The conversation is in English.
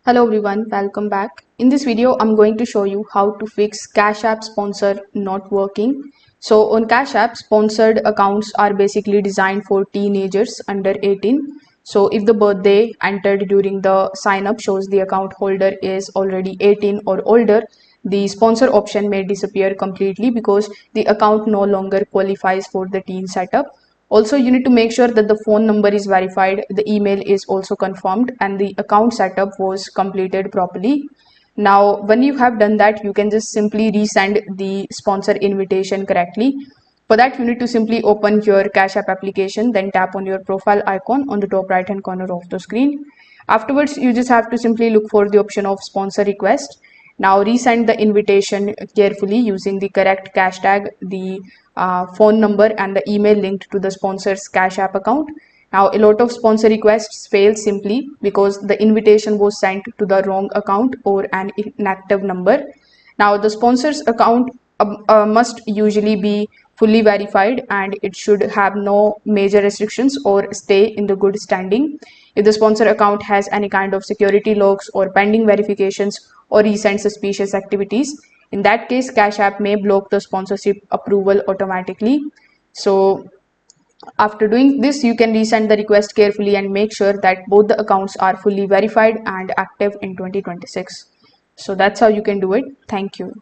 Hello everyone, welcome back. In this video, I'm going to show you how to fix Cash App sponsor not working. So on Cash App, sponsored accounts are basically designed for teenagers under 18. So if the birthday entered during the sign up shows the account holder is already 18 or older, the sponsor option may disappear completely because the account no longer qualifies for the teen setup. Also, you need to make sure that the phone number is verified, the email is also confirmed, and the account setup was completed properly. Now, when you have done that, you can just simply resend the sponsor invitation correctly. For that, you need to simply open your Cash App application, then tap on your profile icon on the top right hand corner of the screen. Afterwards, you just have to simply look for the option of sponsor request. Now resend the invitation carefully using the correct cash tag, the phone number and the email linked to the sponsor's Cash App account. Now a lot of sponsor requests fail simply because the invitation was sent to the wrong account or an inactive number. Now the sponsor's account must usually be fully verified and it should have no major restrictions or stay in the good standing. If the sponsor account has any kind of security logs or pending verifications or recent suspicious activities, in that case Cash App may block the sponsorship approval automatically. So after doing this, you can resend the request carefully and make sure that both the accounts are fully verified and active in 2026. So that's how you can do it. Thank you.